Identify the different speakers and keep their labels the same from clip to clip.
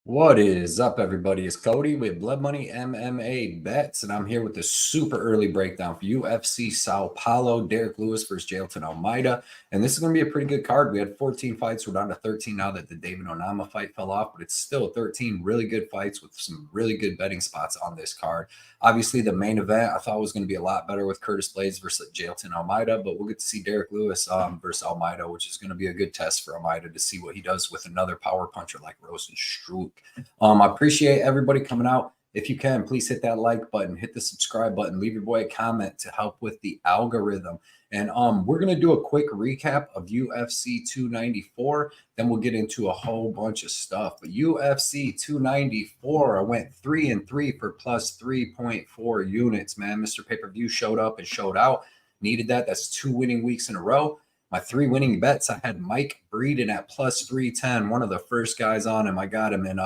Speaker 1: What is up, everybody? It's Cody with Blood Money MMA Bets, and I'm here with the super early breakdown for UFC Sao Paulo, Derek Lewis versus Jailton Almeida. And this is going to be a pretty good card. We had 14 fights. We're down to 13 now that the David Onama fight fell off, but it's still 13 really good fights with some really good betting spots on this card. Obviously, the main event I thought was going to be a lot better with Curtis Blades versus Jailton Almeida, but we'll get to see Derek Lewis versus Almeida, which is going to be a good test for Almeida to see what he does with another power puncher like Rosenstruck. I appreciate everybody coming out. If you can, please hit that like button, hit the subscribe button, leave your boy a comment to help with the algorithm. And we're going to do a quick recap of UFC 294. Then we'll get into a whole bunch of stuff. But UFC 294, I went 3-3 for plus 3.4 units, man. Mr. Pay-Per-View showed up and showed out. Needed that. That's 2 winning weeks in a row. My 3 winning bets, I had Mike Breeden at plus 310, one of the first guys on him. I got him at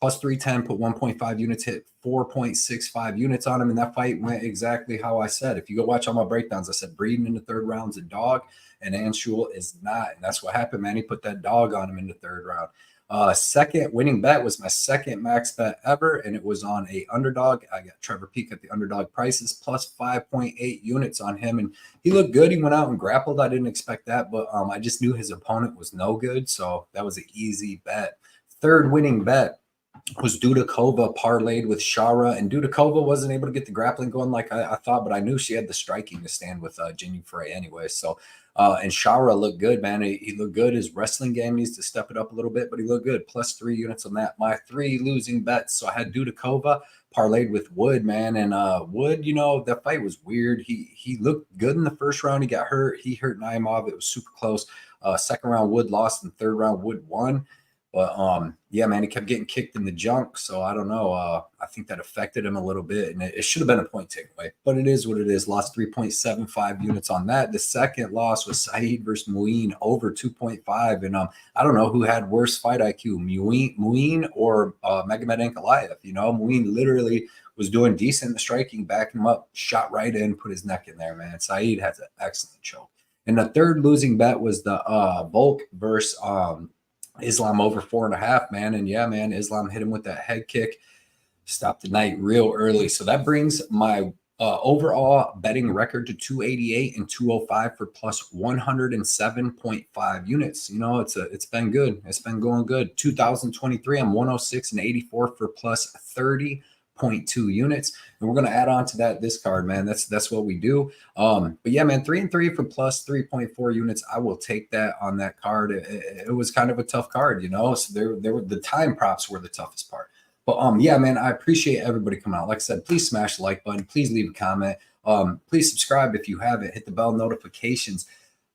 Speaker 1: plus 310, put 1.5 units, hit 4.65 units on him, and that fight went exactly how I said. If you go watch all my breakdowns, I said Breeden in the third round's a dog, and Anshul is not. And that's what happened, man. He put that dog on him in the third round. Second winning bet was my second max bet ever, and it was on a underdog. I got Trevor Peek at the underdog prices, plus 5.8 units on him, and he looked good. He went out and grappled. I didn't expect that, but I just knew his opponent was no good, so that was an easy bet. Third winning bet was Dudakova parlayed with Shara, and Dudakova wasn't able to get the grappling going like I thought, but I knew she had the striking to stand with Jinh Frey anyway. So, and Shara looked good, man. He looked good. His wrestling game needs to step it up a little bit, but he looked good. Plus 3 units on that. My 3 losing bets. So I had Dudakova parlayed with Wood, man, and Wood, that fight was weird. He looked good in the first round. He got hurt. He hurt Naimov. It was super close. Second round, Wood lost, and third round, Wood won. But yeah, man, he kept getting kicked in the junk. So I don't know. I think that affected him a little bit, and it should have been a point takeaway. But it is what it is. Lost 3.75 units on that. The second loss was Saeed versus Muin over 2.5. And I don't know who had worse fight IQ, Muin or Magomed Ankalaev. Muin literally was doing decent in the striking, backing him up, shot right in, put his neck in there, man. Saeed has an excellent choke. And the third losing bet was the Volk versus Islam over 4.5, man. And yeah, man, Islam hit him with that head kick, stopped the night real early. So that brings my overall betting record to 288 and 205 for plus 107.5 units. It's been good. It's been going good. 2023, I'm 106 and 84 for plus 30.2 units, and we're going to add on to that this card, man. That's what we do. But yeah, man, 3-3 for plus 3.4 units. I will take that on that card. It was kind of a tough card, so there were the time props were the toughest part. But yeah, man, I appreciate everybody coming out. Like I said, please smash the like button, please leave a comment, please subscribe if you haven't, hit the bell notifications.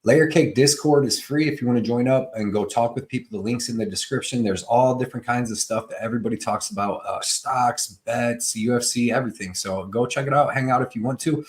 Speaker 1: Layer Cake Discord is free if you want to join up and go talk with people. The link's in the description. There's all different kinds of stuff that everybody talks about, stocks, bets, UFC, everything. So go check it out. Hang out if you want to.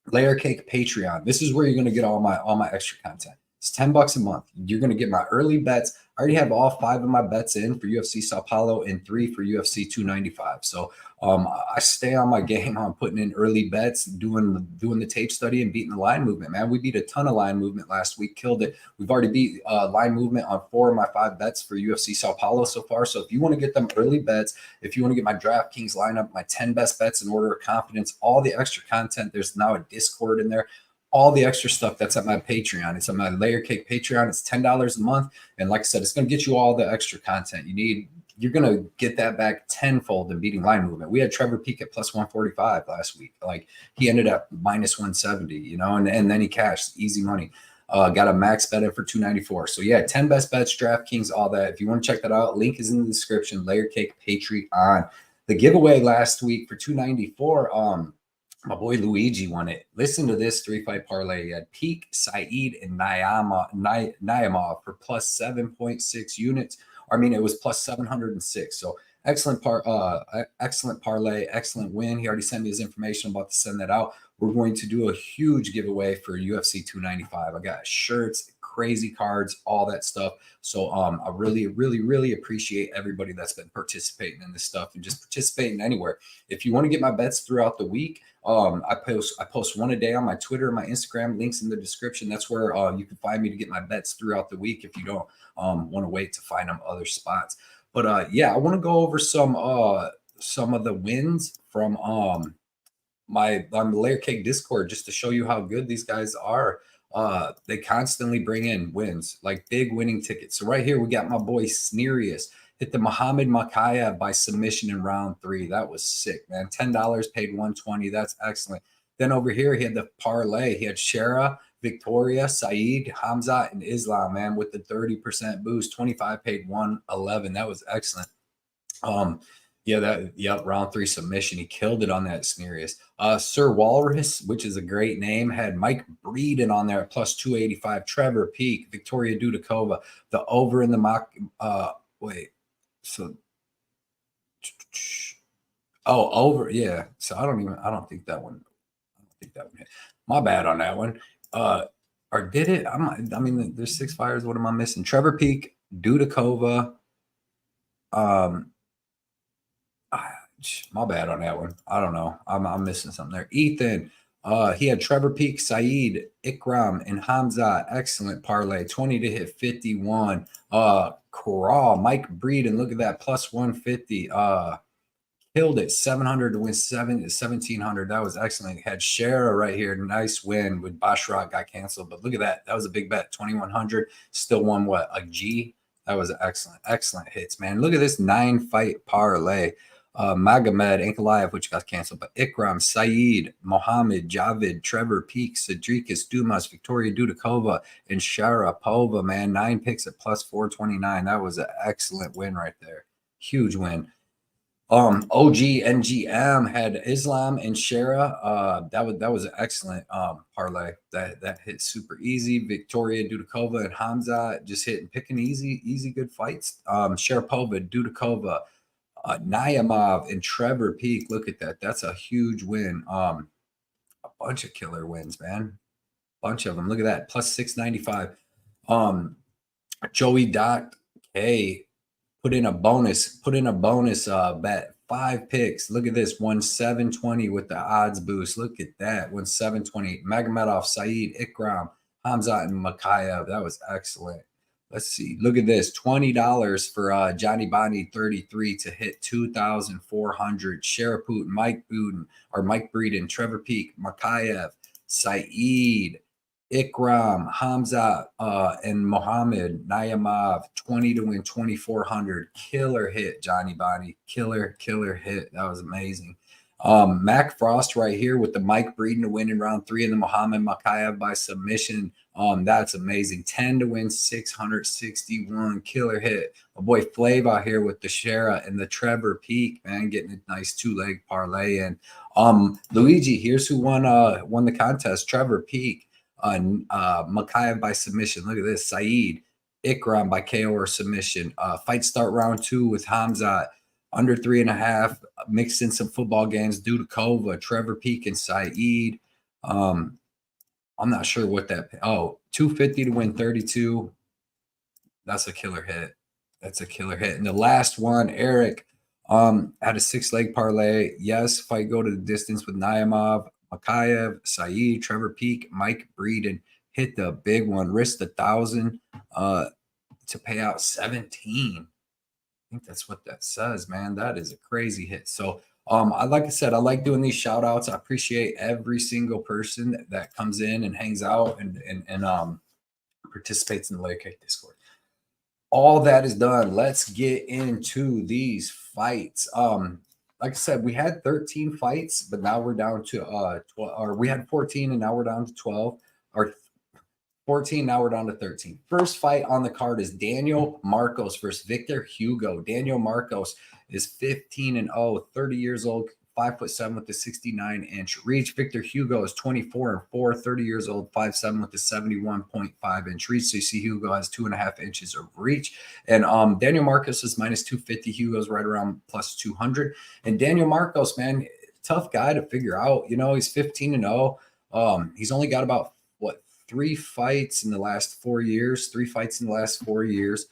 Speaker 1: Layer Cake Patreon. This is where you're going to get all my extra content. It's $10 a month. You're going to get my early bets. I already have all 5 of my bets in for UFC Sao Paulo and 3 for UFC 295. So I stay on my game on putting in early bets, doing the tape study and beating the line movement, man. We beat a ton of line movement last week, killed it. We've already beat line movement on 4 of my 5 bets for UFC Sao Paulo so far. So if you want to get them early bets, if you want to get my DraftKings lineup, my 10 best bets in order of confidence, all the extra content, there's now a Discord in there. All the extra stuff that's at my Patreon. It's on my Layer Cake Patreon. It's $10 a month. And like I said, it's going to get you all the extra content you need. You're going to get that back tenfold in beating line movement. We had Trevor Peek at plus 145 last week. Like he ended up minus 170, and then he cashed easy money. Got a max bet in for 294. So yeah, 10 best bets, DraftKings, all that. If you want to check that out, link is in the description. Layer Cake Patreon. The giveaway last week for 294, my boy Luigi won it. Listen to this 3-fight parlay. He had Peek, Saeed, and Naimov for plus 7.6 units. It was plus 706. So excellent parlay, excellent win. He already sent me his information. I'm about to send that out. We're going to do a huge giveaway for UFC 295. I got shirts, crazy cards, all that stuff. So I really appreciate everybody that's been participating in this stuff and just participating anywhere. If you want to get my bets throughout the week, I post one a day on my Twitter and my Instagram. Links in the description. That's where you can find me to get my bets throughout the week if you don't want to wait to find them other spots. But yeah, I want to go over some of the wins from my Layer Cake Discord just to show you how good these guys are. They constantly bring in wins, like big winning tickets. So right here we got my boy Snerius hit the Muhammad Makaya by submission in round 3. That was sick, man. $10 paid 120. That's excellent. Then over here he had the parlay. He had Shara, Victoria, Saeed, Hamza, and Islam, man, with the 30% boost. 25 paid 111. That was excellent. Yeah, round 3 submission. He killed it on that Snerius. Sir Walrus, which is a great name, had Mike Breeden on there at plus 285. Trevor Peak, Victoria Dudakova, the over in the mock. Over. Yeah. So I don't think that one hit. My bad on that one. Or did it? I mean, there's 6 fires. What am I missing? Trevor Peak, Dudakova. My bad on that one. I don't know. I'm missing something there. Ethan, he had Trevor Peak, Saeed, Ikram, and Hamza. Excellent parlay. 20 to hit 51. Corral, Mike Breeden. Look at that. Plus 150. Killed it. 700 to win 1,700. That was excellent. Had Shara right here. Nice win with Bashrat got canceled. But look at that. That was a big bet. 2,100. Still won what? A G? That was excellent hits, man. Look at this 9-fight parlay. Magomed, Ankalaev, which got canceled, but Ikram, Saeed, Mohammed, Javid, Trevor Peak, Sadrikas, Dumas, Victoria Dudakova, and Sharapova, man. 9 picks at plus 429. That was an excellent win right there. Huge win. OG NGM had Islam and Shara. That was an excellent parlay. That hit super easy. Victoria Dudakova and Hamza just hitting picking easy good fights. Sharapova, Dudakova, Naimov and Trevor Peak. Look at that. That's a huge win. A bunch of killer wins, man. Bunch of them. Look at that. Plus 695. Joey Doc K put in a bonus bet. 5 picks. Look at this. Won 720 with the odds boost. Look at that. Won 720. Magomedov, Saeed, Ikram, Hamza, and Makayev. That was excellent. Let's see. Look at this. $20 for Johnny Bonnie 33 to hit 2,400. Sharaput, Mike Breeden, Trevor Peak, Makayev, Saeed, Ikram, Hamza, and Mohammed Naimov. 20 to win 2,400. Killer hit, Johnny Bonnie. Killer hit. That was amazing. Mac Frost right here with the Mike Breeden to win in round 3 and the Mohammed Makayev by submission. That's amazing. 10 to win 661. Killer hit. My boy Flav out here with the Shara and the Trevor Peak, man, getting a nice 2-leg parlay in. Luigi, here's who won the contest. Trevor Peak, Makayev by submission. Look at this. Saeed, Ikram by KO or submission. Fight start round 2 with Hamza. Under 3.5, mixed in some football games. Dudakova, Trevor Peak, and Saeed. I'm not sure what that. 250 to win 32. That's a killer hit. That's a killer hit. And the last one, Eric, had a 6-leg parlay. Yes, fight go to the distance with Naimov, Makayev, Saeed, Trevor Peak, Mike Breeden. Hit the big one. Risked 1,000 to pay out 17. I think that's what that says, man. That is a crazy hit. So like I said, I like doing these shout outs. I appreciate every single person that comes in and hangs out and participates in the Layer Cake Discord. All that is done. Let's get into these fights. Like I said, we had 13 fights, but now we're down to 12, or we had 14 and now we're down to 12, or 14, now we're down to 13. First fight on the card is Daniel Marcos versus Victor Hugo. Daniel Marcos is 15-0, 30 years old, 5'7" with the 69-inch reach. Victor Hugo is 24-4, 30 years old, 5'7" with the 71.5-inch reach. So you see Hugo has 2.5 inches of reach. And Daniel Marcos is minus 250. Hugo's right around plus 200. And Daniel Marcos, man, tough guy to figure out. You know, he's 15-0. He's only got about 3 fights in the last 4 years, 3 fights in the last 4 years.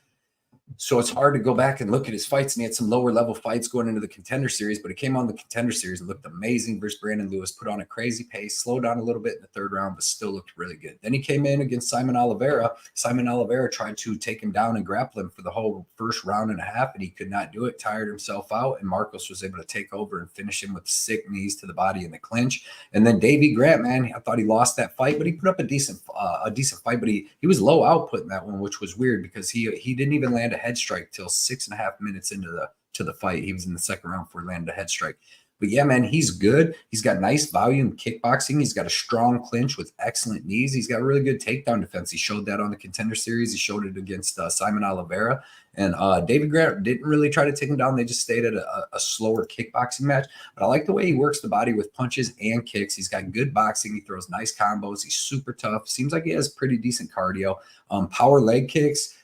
Speaker 1: So it's hard to go back and look at his fights, and he had some lower level fights going into the Contender Series, but he came on the Contender Series and looked amazing versus Brandon Lewis, put on a crazy pace, slowed down a little bit in the 3rd round, but still looked really good. Then he came in against Simon Oliveira. Simon Oliveira tried to take him down and grapple him for the whole first round and a half, and he could not do it, tired himself out, and Marcos was able to take over and finish him with sick knees to the body in the clinch. And then Davey Grant, man, I thought he lost that fight, but he put up a decent fight, but he was low output in that one, which was weird because he didn't even land a head strike till 6.5 minutes into the fight. He was in the 2nd round before he landed a head strike. But yeah, man, he's good. He's got nice volume kickboxing. He's got a strong clinch with excellent knees. He's got really good takedown defense. He showed that on the Contender Series. He showed it against Simon Oliveira. And David Grant didn't really try to take him down. They just stayed at a slower kickboxing match. But I like the way he works the body with punches and kicks. He's got good boxing. He throws nice combos. He's super tough. Seems like he has pretty decent cardio. Power leg kicks.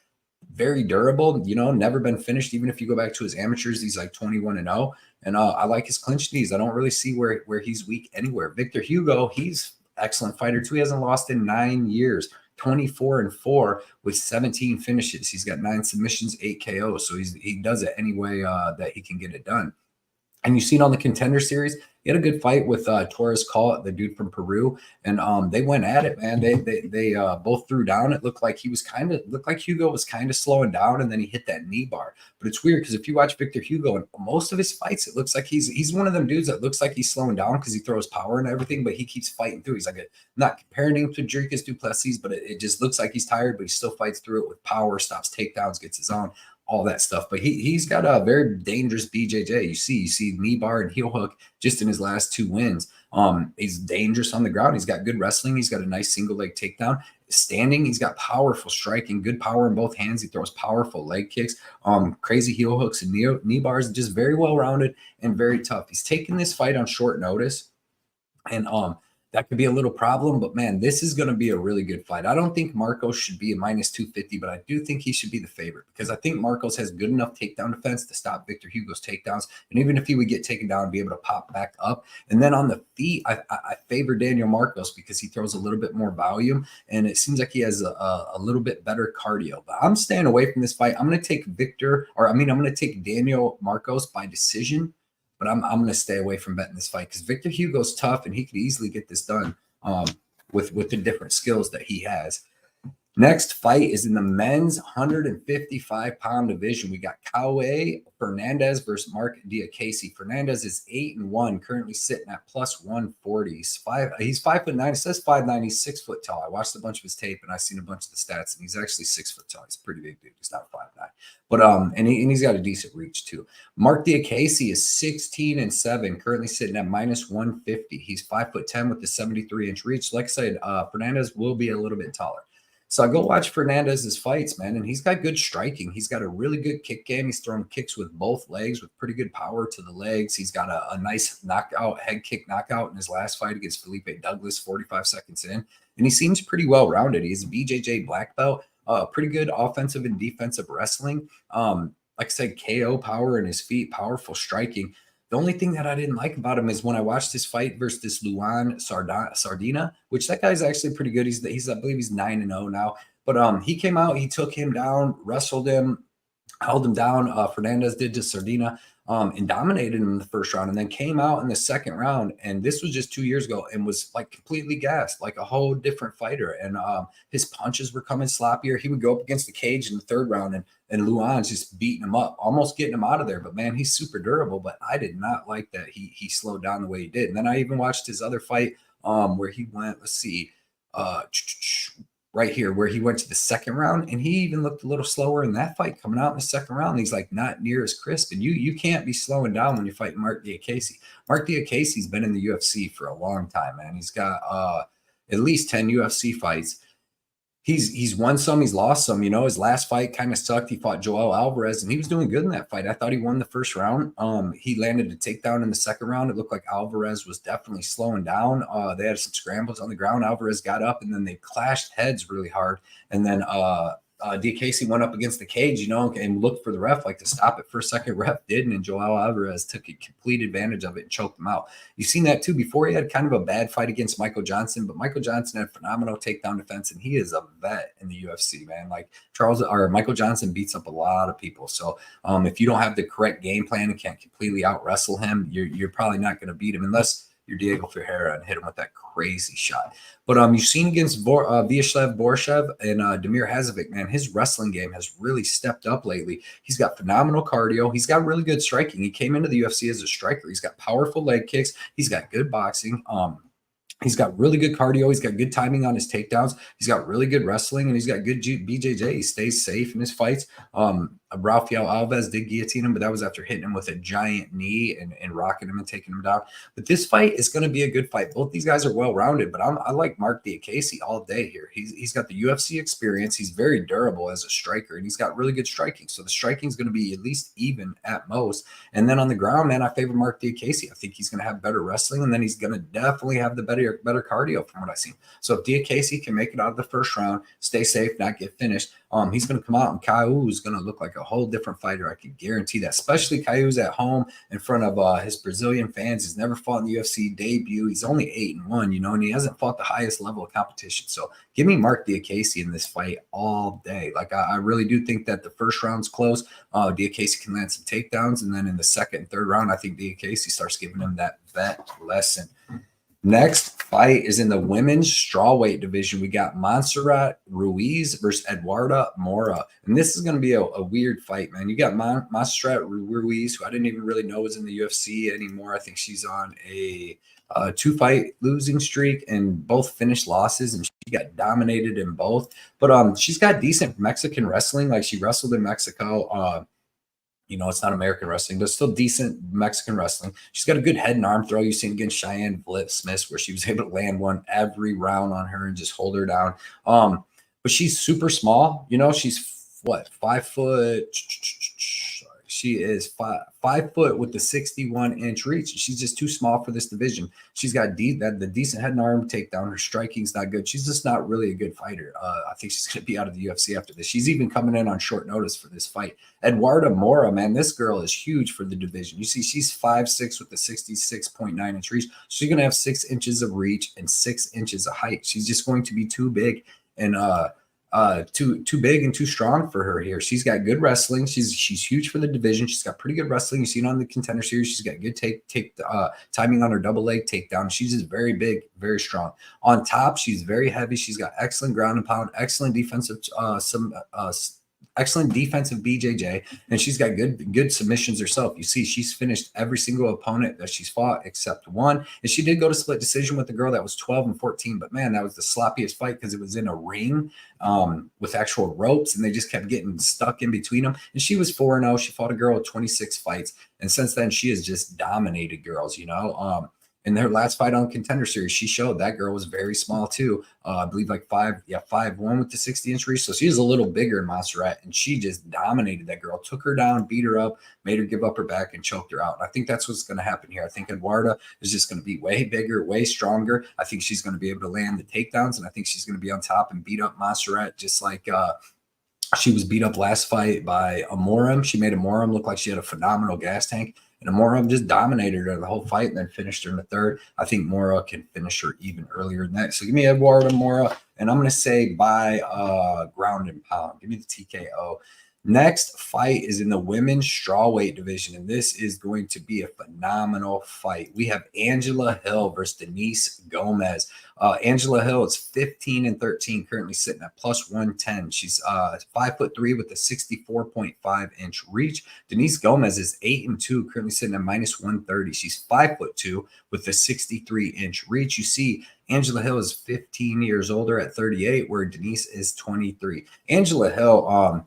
Speaker 1: Very durable, never been finished. Even if you go back to his amateurs, he's like 21-0. And I like his clinch knees. I don't really see where he's weak anywhere. Victor Hugo, he's excellent fighter too. He hasn't lost in 9 years, 24-4 with 17 finishes. He's got 9 submissions, 8 KOs. So he does it any way that he can get it done. And you've seen on the Contender Series, he had a good fight with Torres Call, the dude from Peru, and they went at it, man. They both threw down. It looked like Hugo was kind of slowing down, and then he hit that knee bar. But it's weird because if you watch Victor Hugo in most of his fights, it looks like he's one of them dudes that looks like he's slowing down because he throws power and everything, but he keeps fighting through. He's like not comparing him to Diakiese du Plessis, but it just looks like he's tired, but he still fights through it with power, stops takedowns, gets his own. All that stuff. But he's got a very dangerous BJJ. You see knee bar and heel hook just in his last 2 wins. He's dangerous on the ground. He's got good wrestling. He's got a nice single leg takedown. Standing, he's got powerful striking, good power in both hands. He throws powerful leg kicks, crazy heel hooks and knee bars, just very well rounded and very tough. He's taking this fight on short notice, and that could be a little problem, but man, this is going to be a really good fight. I don't think Marcos should be a -250, but I do think he should be the favorite because I think Marcos has good enough takedown defense to stop Victor Hugo's takedowns. And even if he would get taken down, be able to pop back up. And then on the feet, I favor Daniel Marcos because he throws a little bit more volume, and it seems like he has a little bit better cardio. But I'm staying away from this fight. I'm going to take I'm going to take Daniel Marcos by decision. But I'm going to stay away from betting this fight because Victor Hugo's tough and he could easily get this done with the different skills that he has. Next fight is in the men's 155-pound division. We got Kaue Fernandes versus Marc Diakiese. Fernandes is 8-1, currently sitting at +140. He's 5'9". It says 5'9". He's 6 foot tall. I watched a bunch of his tape and I've seen a bunch of the stats, and he's actually 6 foot tall. He's a pretty big dude. He's not 5'9". But and he's got a decent reach too. Marc Diakiese is 16-7, currently sitting at -150. He's 5'10" with the 73-inch reach. Like I said, Fernandes will be a little bit taller. So I go watch Fernandez's fights, man, and he's got good striking. He's got a really good kick game. He's throwing kicks with both legs with pretty good power to the legs. He's got a nice head kick knockout in his last fight against Felipe Douglas 45 seconds in. And he seems pretty well-rounded. He's a BJJ black belt, pretty good offensive and defensive wrestling. Like I said, KO power in his feet, powerful striking. The only thing that I didn't like about him is when I watched his fight versus this Luan Sardina, which that guy's actually pretty good. He's I believe he's 9-0 now. But he came out, he took him down, wrestled him, held him down. Fernandes did to Sardina and dominated him in the first round, and then came out in the second round. And this was just 2 years ago and was like completely gassed, like a whole different fighter. And his punches were coming sloppier. He would go up against the cage in the third round, and Luan's just beating him up, almost getting him out of there. But man, he's super durable. But I did not like that he slowed down the way he did. And then I even watched his other fight where he went, let's see, right here, where he went to the second round, and he even looked a little slower in that fight coming out in the second round. He's like not near as crisp, and you can't be slowing down when you're fighting Marc Diakiese. Marc Diakiese's been in the UFC for a long time, man. He's got at least 10 UFC fights. He's won some, he's lost some. You know, his last fight kind of sucked. He fought Joel Alvarez, and he was doing good in that fight. I thought he won the first round. He landed a takedown in the second round. It looked like Alvarez was definitely slowing down. They had some scrambles on the ground. Alvarez got up, and then they clashed heads really hard. And then Diakiese went up against the cage, you know, and looked for the ref, like to stop it for a second. Ref didn't, and Joel Alvarez took a complete advantage of it and choked him out. You've seen that too before. He had kind of a bad fight against Michael Johnson, but Michael Johnson had phenomenal takedown defense, and he is a vet in the UFC, man. Like Michael Johnson beats up a lot of people. So if you don't have the correct game plan and can't completely out wrestle him, you're probably not going to beat him unless you're Diego Ferreira and hit him with that crazy shot. But you've seen against Vyacheslav Borshev and Damir Hazovic, man, his wrestling game has really stepped up lately. He's got phenomenal cardio. He's got really good striking. He came into the UFC as a striker. He's got powerful leg kicks. He's got good boxing. He's got really good cardio. He's got good timing on his takedowns. He's got really good wrestling, and he's got good BJJ. He stays safe in his fights. Rafael Alves did guillotine him, but that was after hitting him with a giant knee and rocking him and taking him down. But this fight is going to be a good fight. Both these guys are well-rounded, but I like Marc Diakiese all day here. He's got the UFC experience. He's very durable as a striker, and he's got really good striking. So the striking is going to be at least even at most. And then on the ground, man, I favor Marc Diakiese. I think he's going to have better wrestling, and then he's going to definitely have the better cardio from what I've seen. So if Diakiese can make it out of the first round, stay safe, not get finished, he's going to come out, and Kaue is going to look like a whole different fighter. I can guarantee that, especially Caiu's at home in front of his Brazilian fans. He's never fought in the UFC debut. He's only 8-1, you know, and he hasn't fought the highest level of competition. So give me Marc Diakiese in this fight all day. Like, I really do think that the first round's close. Diakiese can land some takedowns, and then in the second and third round, I think Diakiese starts giving him that vet lesson. Next fight is in the women's strawweight division. We got Monserrat Ruiz versus Eduarda Moura. And this is going to be a weird fight, man. You got Monserrat Ruiz, who I didn't even really know was in the UFC anymore. I think she's on a 2-fight losing streak and both finished losses, and she got dominated in both. But she's got decent Mexican wrestling. Like, she wrestled in Mexico. You know, it's not American wrestling, but still decent Mexican wrestling. She's got a good head and arm throw. You've seen against Cheyenne Smith, where she was able to land one every round on her and just hold her down. But she's super small. You know, she's what, 5 foot? She is 5 foot with the 61-inch reach. She's just too small for this division. She's got the decent head and arm takedown. Her striking's not good. She's just not really a good fighter. I think she's going to be out of the UFC after this. She's even coming in on short notice for this fight. Eduarda Moura, man, this girl is huge for the division. You see, she's 5'6" with the 66.9-inch reach. She's going to have 6 inches of reach and 6 inches of height. She's just going to be too big and too big and too strong for her here. She's got good wrestling. She's huge for the division. She's got pretty good wrestling. You've seen on the Contender Series. She's got good timing on her double leg takedown. She's just very big, very strong. On top, she's very heavy. She's got excellent ground and pound, excellent defensive excellent defensive BJJ, and she's got good submissions herself. You see, she's finished every single opponent that she's fought except one, and she did go to split decision with the girl that was 12-14, but man, that was the sloppiest fight because it was in a ring with actual ropes, and they just kept getting stuck in between them, and she was 4-0. She fought a girl with 26 fights, and since then, she has just dominated girls, you know. In her last fight on Contender Series, she showed that girl was very small too. I believe like 5'1" with the 60-inch reach. So she was a little bigger in Monserrat, and she just dominated that girl, took her down, beat her up, made her give up her back, and choked her out. And I think that's what's going to happen here. I think Eduarda is just going to be way bigger, way stronger. I think she's going to be able to land the takedowns, and I think she's going to be on top and beat up Monserrat just like she was beat up last fight by Amorim. She made Amorim look like she had a phenomenal gas tank. And Moura just dominated her the whole fight and then finished her in the third. I think Moura can finish her even earlier than that. So give me Eduarda Moura, and I'm going to say by ground and pound. Give me the TKO. Next fight is in the women's strawweight division, and this is going to be a phenomenal fight. We have Angela Hill versus Denise Gomes. Angela Hill is 15-13, currently sitting at +110. She's 5'3" with a 64.5-inch reach. Denise Gomes is 8-2, currently sitting at -130. She's 5'2" with a 63-inch reach. You see, Angela Hill is 15 years older at 38, where Denise is 23. Angela Hill,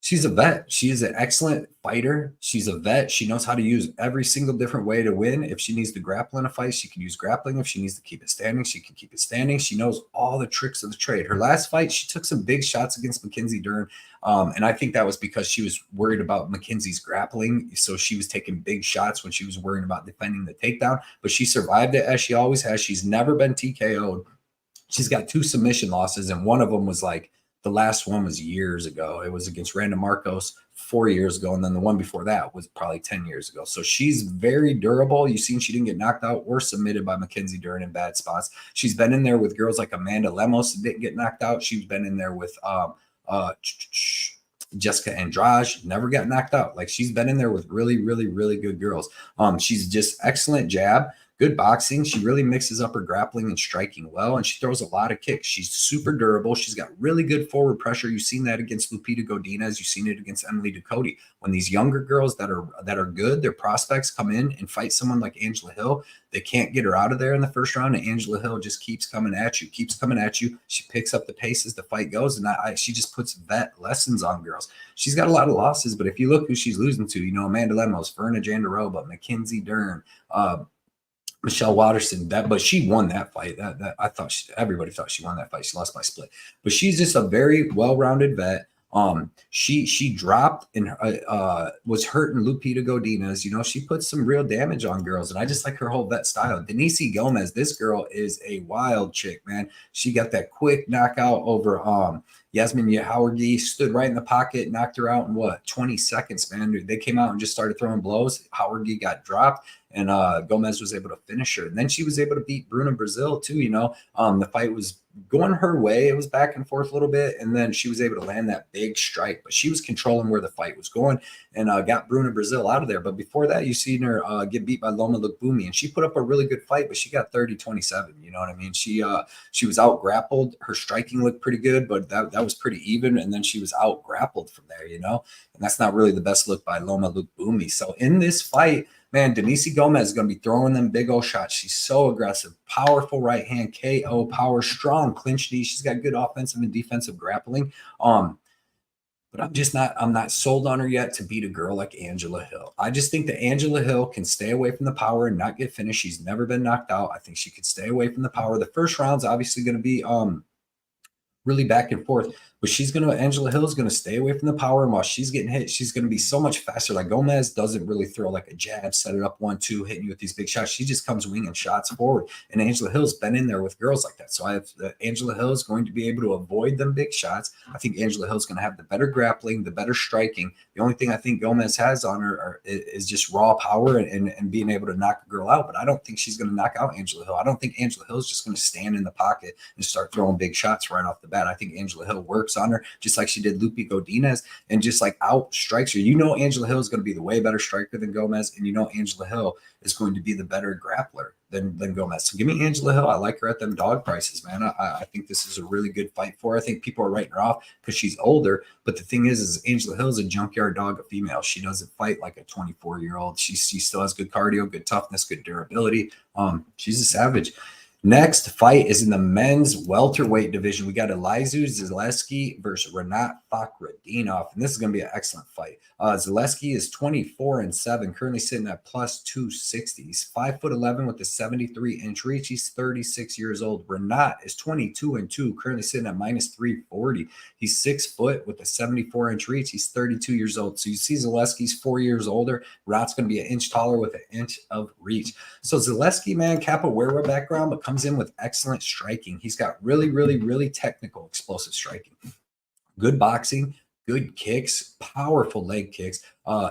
Speaker 1: she's a vet. She is an excellent fighter. She's a vet. She knows how to use every single different way to win. If she needs to grapple in a fight, she can use grappling. If she needs to keep it standing, she can keep it standing. She knows all the tricks of the trade. Her last fight, she took some big shots against Mackenzie Dern, and I think that was because she was worried about Mackenzie's grappling, so she was taking big shots when she was worrying about defending the takedown, but she survived it as she always has. She's never been TKO'd. She's got 2 submission losses, and one of them was like The last one was years ago. It was against Randa Marcos 4 years ago. And then the one before that was probably 10 years ago. So she's very durable. You've seen she didn't get knocked out or submitted by Mackenzie Dern in bad spots. She's been in there with girls like Amanda Lemos that didn't get knocked out. She's been in there with Jessica Andrade, never got knocked out. Like, she's been in there with really, really, really good girls. She's just excellent jab, good boxing. She really mixes up her grappling and striking well, and she throws a lot of kicks. She's super durable. She's got really good forward pressure. You've seen that against Lupita Godinez. You've seen it against Emily Ducote. When these younger girls that are good, their prospects come in and fight someone like Angela Hill, they can't get her out of there in the first round, and Angela Hill just keeps coming at you, keeps coming at you. She picks up the pace as the fight goes, and she just puts vet lessons on girls. She's got a lot of losses, but if you look who she's losing to, you know, Amanda Lemos, Verna Jandaroba, Mackenzie Dern, Michelle Watterson, but she won that fight. That I thought everybody thought she won that fight. She lost by split, but she's just a very well-rounded vet. She dropped and was hurting Lupita Godinez. You know, she put some real damage on girls, and I just like her whole vet style. Denise Gomes, this girl is a wild chick, man. She got that quick knockout over Yasmin Yahourgi, stood right in the pocket, knocked her out in 20 seconds, man. They came out and just started throwing blows. Yahourgi got dropped, and Gomez was able to finish her. And then she was able to beat Bruna Brazil too. You know, the fight was going her way. It was back and forth a little bit, and then she was able to land that big strike, but she was controlling where the fight was going, and got Bruna Brazil out of there. But before that, you seen her get beat by Loma Lukbumi, and she put up a really good fight, but she got 30-27. You know what I mean? She was out grappled. Her striking looked pretty good, but that was pretty even, and then she was out grappled from there, you know, and that's not really the best look by Loma Lukbumi. So in this fight, man, Denise Gomez is going to be throwing them big old shots. She's so aggressive, powerful right hand, KO power, strong clinch knee. She's got good offensive and defensive grappling. But I'm not sold on her yet to beat a girl like Angela Hill. I just think that Angela Hill can stay away from the power and not get finished. She's never been knocked out. I think she could stay away from the power. The first round's obviously going to be really back and forth, but Angela Hill is going to stay away from the power, and while she's getting hit, she's going to be so much faster. Like, Gomez doesn't really throw like a jab, set it up 1-2, hitting you with these big shots. She just comes winging shots forward, and Angela Hill's been in there with girls like that. So I have Angela Hill is going to be able to avoid them big shots. I think Angela Hill's going to have the better grappling, the better striking. The only thing I think Gomez has on her is just raw power and being able to knock a girl out, but I don't think she's going to knock out Angela Hill. I don't think Angela Hill is just going to stand in the pocket and start throwing big shots right off the bat. I think Angela Hill works on her just like she did Lupita Godinez, and just like out strikes her. You know, Angela Hill is going to be the way better striker than Gomez, and you know Angela Hill is going to be the better grappler than Gomez. So give me Angela Hill. I like her at them dog prices, man. I think this is a really good fight for her. I think people are writing her off because she's older, but the thing is Angela Hill is a junkyard dog, a female. She doesn't fight like a 24-year-old. She still has good cardio, good toughness, good durability. She's a savage. Next fight is in the men's welterweight division. We got Elizue Zaleski versus Rinat Fakretdinov, and this is going to be an excellent fight. Zaleski is 24-7, currently sitting at plus 260. He's 5'11" with a 73-inch reach. He's 36 years old. Rinat is 22-2, currently sitting at minus 340. He's 6 foot with a 74-inch reach. He's 32 years old. So you see Zaleski's 4 years older. Rinat's going to be an inch taller with an inch of reach. So Zaleski, man, capoeira background, but comes in with excellent striking. He's got really, really, really technical, explosive striking. Good boxing, good kicks, powerful leg kicks,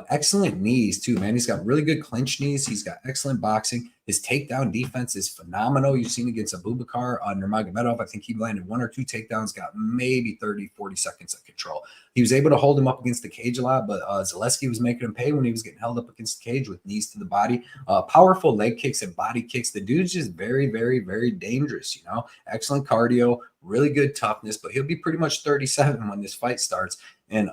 Speaker 1: excellent knees too, man. He's got really good clinch knees. He's got excellent boxing. His takedown defense is phenomenal. You've seen against Abubakar under Magomedov. I think he landed 1 or 2 takedowns, got maybe 30, 40 seconds of control. He was able to hold him up against the cage a lot, but Zaleski was making him pay when he was getting held up against the cage with knees to the body. Powerful leg kicks and body kicks. The dude's just very, very, very dangerous, you know. Excellent cardio, really good toughness, but he'll be pretty much 37 when this fight starts. And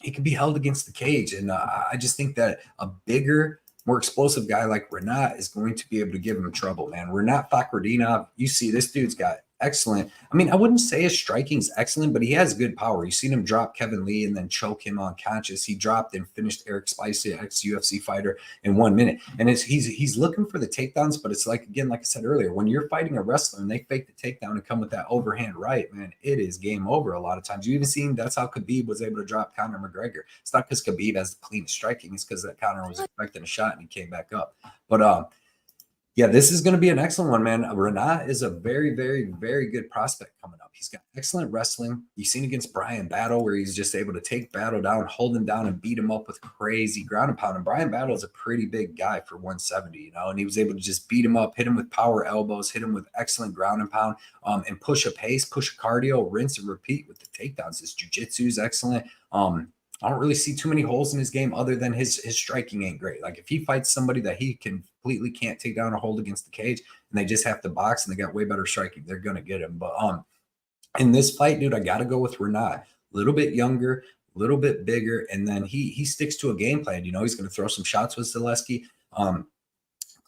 Speaker 1: he can be held against the cage. And I just think that a bigger, more explosive guy like Rinat is going to be able to give him trouble, man. Rinat Fakretdinov, you see this dude's got excellent. I mean, I wouldn't say his striking's excellent, but he has good power. You've seen him drop Kevin Lee and then choke him unconscious. He dropped and finished Eric Spicy, ex-UFC fighter, in 1 minute. And he's looking for the takedowns, but it's like, again, like I said earlier, when you're fighting a wrestler and they fake the takedown and come with that overhand right, man, it is game over a lot of times. You even seen that's how Khabib was able to drop Conor McGregor. It's not because Khabib has the cleanest striking. It's because that Conor was expecting a shot and he came back up. But Yeah, this is going to be an excellent one, man. Rinat is a very, very, very good prospect coming up. He's got excellent wrestling. You've seen against Brian Battle where he's just able to take Battle down, hold him down, and beat him up with crazy ground and pound. And Brian Battle is a pretty big guy for 170, and he was able to just beat him up, hit him with power elbows, hit him with excellent ground and pound, and push a pace, push a cardio, rinse and repeat with the takedowns. His jiu-jitsu is excellent. I don't really see too many holes in his game other than his striking ain't great. Like if he fights somebody that he completely can't take down or hold against the cage and they just have to box and they got way better striking, they're going to get him. But in this fight, dude, I got to go with Rinat. A little bit younger, a little bit bigger, and then he sticks to a game plan. He's going to throw some shots with Zaleski.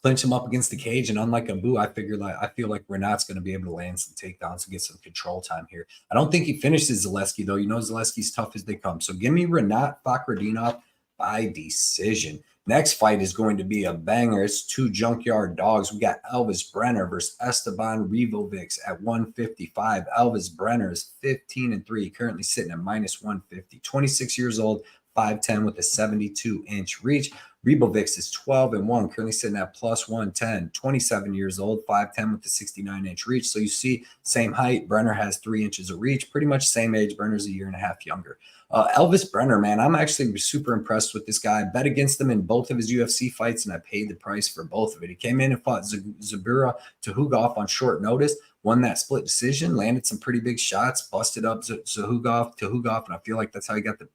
Speaker 1: Clinch him up against the cage, and unlike Abu, I feel like Rinat's going to be able to land some takedowns and get some control time here. I don't think he finishes Zaleski though. Zaleski's tough as they come. So give me Rinat Fakretdinov by decision. Next fight is going to be a banger. It's two junkyard dogs. We got Elves Brenner versus Esteban Ribovics at 155. Elves Brenner is 15-3, currently sitting at minus 150. 26 years old, 5'10" with a 72-inch reach. Ribovics is 12-1, currently sitting at plus 110, 27 years old, 5'10" with the 69-inch reach. So you see, same height. Brenner has 3 inches of reach, pretty much same age. Brenner's a year and a half younger. Elves Brenner, man, I'm actually super impressed with this guy. I bet against him in both of his UFC fights, and I paid the price for both of it. He came in and fought Zabura Tuhugov on short notice, won that split decision, landed some pretty big shots, busted up Tuhugov, and I feel like that's how he got the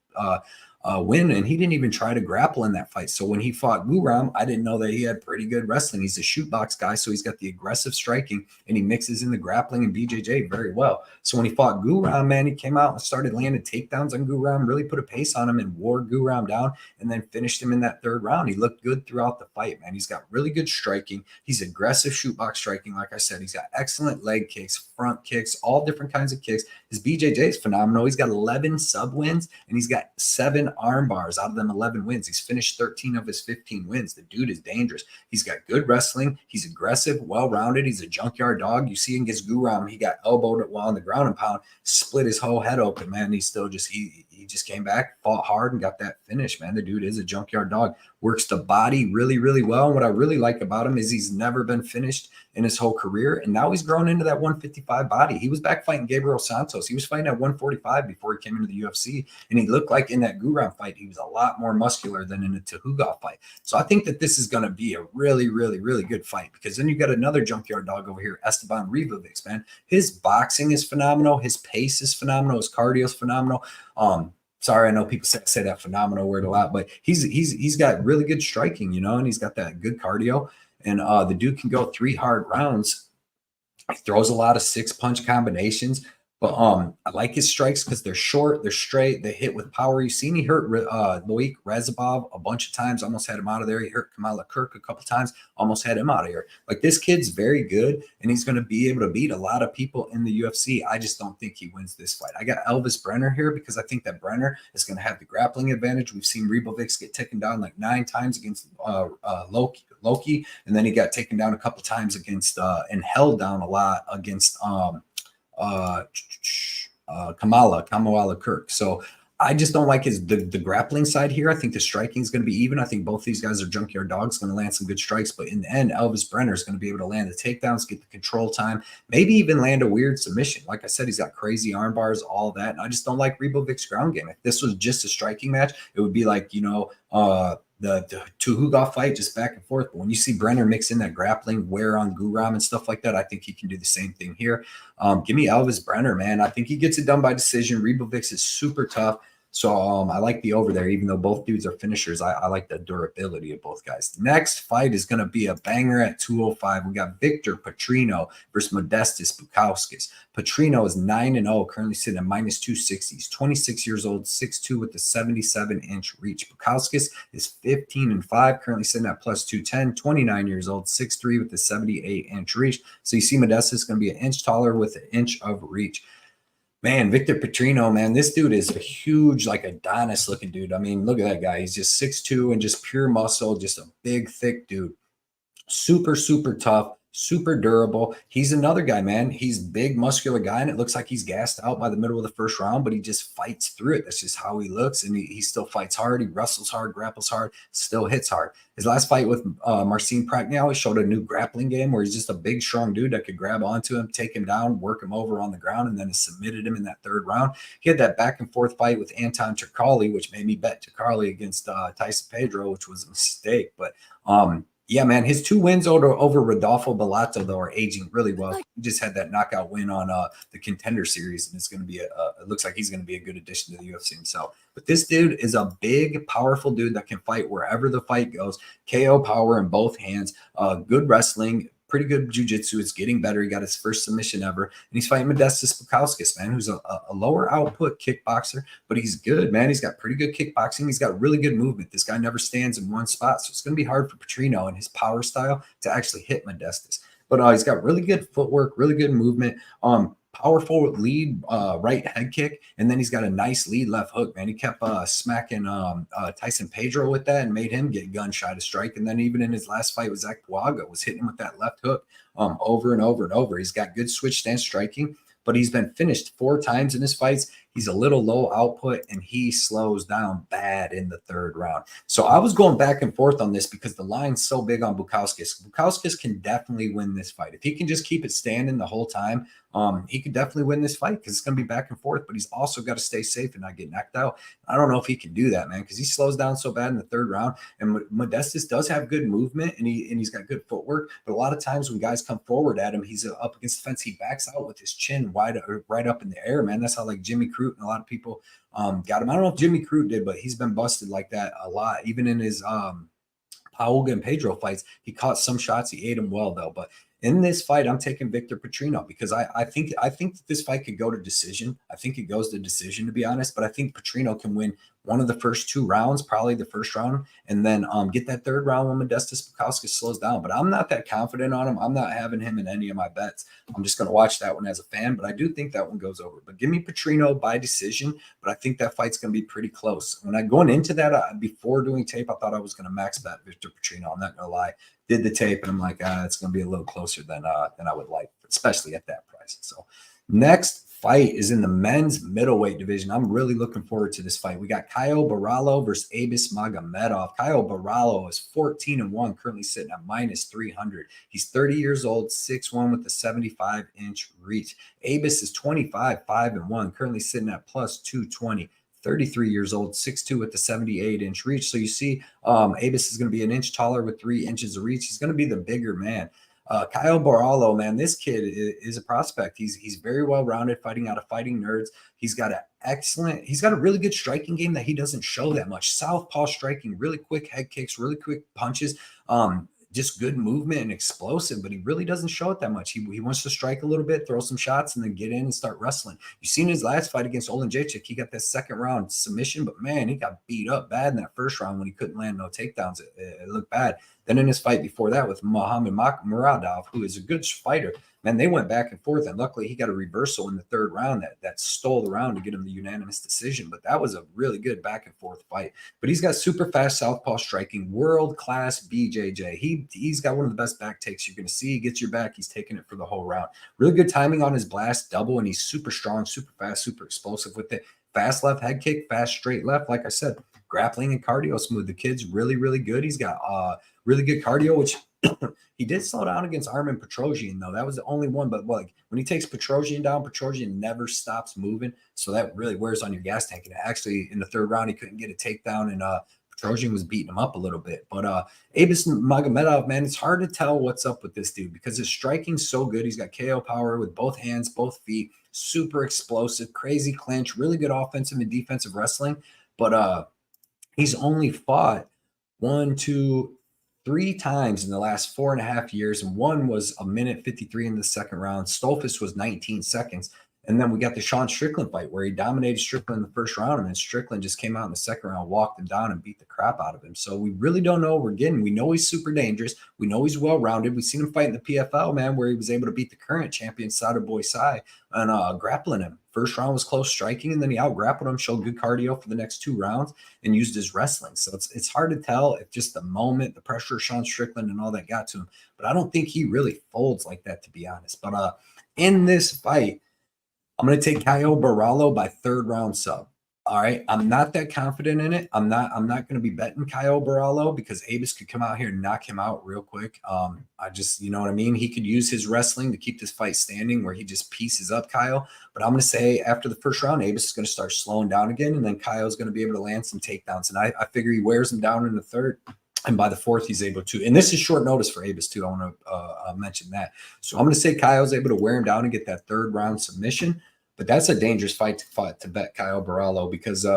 Speaker 1: win, and he didn't even try to grapple in that fight. So when he fought Guram, I didn't know that he had pretty good wrestling. He's a shoot box guy, so he's got the aggressive striking, and he mixes in the grappling and BJJ very well. So when he fought Guram, man, he came out and started landing takedowns on Guram, really put a pace on him and wore Guram down, and then finished him in that third round. He looked good throughout the fight, man. He's got really good striking. He's aggressive shoot box striking, like I said. He's got excellent leg kicks, front kicks, all different kinds of kicks. His BJJ is phenomenal. He's got 11 sub wins, and he's got 7 arm bars out of them 11 wins. He's finished 13 of his 15 wins. The dude is dangerous. He's got good wrestling. He's aggressive, well-rounded. He's a junkyard dog. You see against Guram, he got elbowed while on the ground and pound, split his whole head open, man. He still just he just came back, fought hard, and got that finish, man. The dude is a junkyard dog. Works the body really, really well. And what I really like about him is he's never been finished in his whole career, and now he's grown into that 155 body. He was back fighting Gabriel Santos. He was fighting at 145 before he came into the UFC, and he looked like in that Guram fight he was a lot more muscular than in the Tuhugov fight. So I think that this is going to be a really, really, really good fight, because then you got another junkyard dog over here, Esteban Ribovics, man. His boxing is phenomenal. His pace is phenomenal. His cardio is phenomenal. Sorry, I know people say that phenomenal word a lot, but he's got really good striking, and he's got that good cardio. And the dude can go 3 hard rounds. He throws a lot of 6-punch combinations. But I like his strikes because they're short, they're straight, they hit with power. You've seen he hurt Loic Razabov a bunch of times, almost had him out of there. He hurt Kamala Kirk a couple times, almost had him out of here. Like, this kid's very good, and he's going to be able to beat a lot of people in the UFC. I just don't think he wins this fight. I got Elves Brenner here because I think that Brenner is going to have the grappling advantage. We've seen Ribovics get taken down like 9 times against Loki, and then he got taken down a couple times against and held down a lot against Kamala Kirk. So I just don't like the grappling side here. I think the striking is going to be even. I think both these guys are junkyard dogs, going to land some good strikes. But in the end, Elves Brenner is going to be able to land the takedowns, get the control time, maybe even land a weird submission. Like I said, he's got crazy arm bars, all that. And I just don't like Ribovics' ground game. If this was just a striking match, it would be like, the Tuhugov fight, just back and forth. But when you see Brenner mix in that grappling, wear on Guram and stuff like that, I think he can do the same thing here. Give me Elves Brenner, man. I think he gets it done by decision. Ribovics is super tough. So I like the over there, even though both dudes are finishers. I like the durability of both guys. Next fight is going to be a banger at 205. We got Vitor Petrino versus Modestas Bukauskas. Petrino is 9-0, currently sitting at minus 260. He's 26 years old, 6'2", with a 77-inch reach. Bukauskas is 15-5, currently sitting at plus 210, 29 years old, 6'3", with a 78-inch reach. So you see Modestas is going to be an inch taller with an inch of reach. Man, Vitor Petrino, man, this dude is a huge, like, Adonis-looking dude. I mean, look at that guy. He's just 6'2" and just pure muscle, just a big, thick dude. Super, super tough. super durable. He's another guy, man. He's big, muscular guy, and it looks like he's gassed out by the middle of the first round, but he just fights through it. That's just how he looks, and he still fights hard. He wrestles hard, grapples hard, still hits hard. His last fight with Marcin Prachnio, he showed a new grappling game where he's just a big, strong dude that could grab onto him, take him down, work him over on the ground, and then he submitted him in that third round. He had that back and forth fight with Anton Turkalj, which made me bet Turkalj against Tyson Pedro, which was a mistake. But yeah, man, his 2 wins over Rodolfo Bellato, though, are aging really well. He just had that knockout win on the Contender Series, and it's going to be it looks like he's going to be a good addition to the UFC himself. But this dude is a big, powerful dude that can fight wherever the fight goes. KO power in both hands, good wrestling, pretty good jiu-jitsu. It's getting better. He got his first submission ever. And he's fighting Modestas Bukauskas, man, who's a lower output kickboxer, but he's good, man. He's got pretty good kickboxing. He's got really good movement. This guy never stands in one spot. So it's going to be hard for Petrino and his power style to actually hit Modestas. But he's got really good footwork, really good movement. Powerful lead right head kick, and then he's got a nice lead left hook, man. He kept smacking Tyson Pedro with that and made him get gun shy to strike. And then even in his last fight with Zach Puaga, was hitting him with that left hook over and over and over. He's got good switch stance striking, but he's been finished 4 times in his fights. He's a little low output, and he slows down bad in the third round. So I was going back and forth on this because the line's so big on Bukauskas. Bukauskas can definitely win this fight. If he can just keep it standing the whole time, he could definitely win this fight because it's going to be back and forth, but he's also got to stay safe and not get knocked out. I don't know if he can do that, man, because he slows down so bad in the third round. And Modestas does have good movement, and he's got good footwork. But a lot of times when guys come forward at him, he's up against the fence. He backs out with his chin right up in the air, man. That's how like Jimmy Crute and a lot of people got him. I don't know if Jimmy Crute did, but he's been busted like that a lot. Even in his Pauga and Pedro fights, he caught some shots. He ate them well, though. But in this fight, I'm taking Victor Petrino because I think that this fight could go to decision. I think it goes to decision, to be honest. But I think Petrino can win one of the first 2 rounds, probably the first round, and then get that third round when Modestas Bukauskas slows down. But I'm not that confident on him. I'm not having him in any of my bets. I'm just going to watch that one as a fan, but I do think that one goes over. But give me Petrino by decision, but I think that fight's going to be pretty close. When I going into that, before doing tape, I thought I was going to max bet Victor Petrino. I'm not going to lie. Did the tape, and I'm like, it's going to be a little closer than I would like, especially at that price. So next fight is in the men's middleweight division. I'm really looking forward to this fight. We got Caio Borralho versus Abus Magomedov. Caio Borralho is 14-1, currently sitting at -300. He's 30 years old, 6'1" with a 75-inch reach. Abus is 25, 5-1, currently sitting at +220. 33 years old, 6'2" with the 78-inch reach. So you see, Abus is going to be an inch taller with 3 inches of reach. He's going to be the bigger man. Caio Borralho, man, this kid is a prospect. He's very well rounded, fighting out of Fighting Nerds. He's got a really good striking game that he doesn't show that much. Southpaw striking, really quick head kicks, really quick punches. Just good movement and explosive, but he really doesn't show it that much. He wants to strike a little bit, throw some shots, and then get in and start wrestling. You've seen his last fight against Olenjacek. He got that second round submission, but man, he got beat up bad in that first round when he couldn't land no takedowns. It looked bad. Then in his fight before that with Mohamed Muradov, who is a good fighter, man, they went back and forth, and luckily he got a reversal in the third round that stole the round to get him the unanimous decision. But that was a really good back and forth fight. But he's got super fast southpaw striking, world-class BJJ. He's got one of the best back takes you're going to see. He gets your back, he's taking it for the whole round. Really good timing on his blast double, and he's super strong, super fast, super explosive with it. Fast left head kick, fast straight left. Like I said, grappling and cardio smooth. The kid's really, really good. He's got really good cardio, which he did slow down against Armen Petrosian, though. That was the only one. But like when he takes Petrosian down, Petrosian never stops moving. So that really wears on your gas tank. And actually, in the third round, he couldn't get a takedown, and Petrosian was beating him up a little bit. But Abus Magomedov, man, it's hard to tell what's up with this dude because his striking's so good. He's got KO power with both hands, both feet, super explosive, crazy clinch, really good offensive and defensive wrestling. But he's only fought 3 times in the last 4.5 years, and one was a minute 53 in the second round. Stolfus was 19 seconds. And then we got the Sean Strickland fight where he dominated Strickland in the first round, and then Strickland just came out in the second round, walked him down, and beat the crap out of him. So we really don't know what we're getting. We know he's super dangerous. We know he's well-rounded. We've seen him fight in the PFL, man, where he was able to beat the current champion, Sada Boy Sai, and grappling him. First round was close striking, and then he out-grappled him, showed good cardio for the next 2 rounds, and used his wrestling. So it's hard to tell if just the moment, the pressure of Sean Strickland and all that got to him. But I don't think he really folds like that, to be honest. But in this fight, I'm going to take Caio Borralho by 3rd round sub. All right. I'm not that confident in it. I'm not going to be betting Caio Borralho because Abus could come out here and knock him out real quick. I just, you know what I mean? He could use his wrestling to keep this fight standing where he just pieces up Caio. But I'm going to say after the first round, Abus is going to start slowing down again. And then Caio is going to be able to land some takedowns. And I figure he wears him down in the 3rd. And by the 4th, he's able to. And this is short notice for Abus, too. I want to mention that. So I'm going to say Caio's able to wear him down and get that 3rd round submission. But that's a dangerous fight to bet Caio Borralho because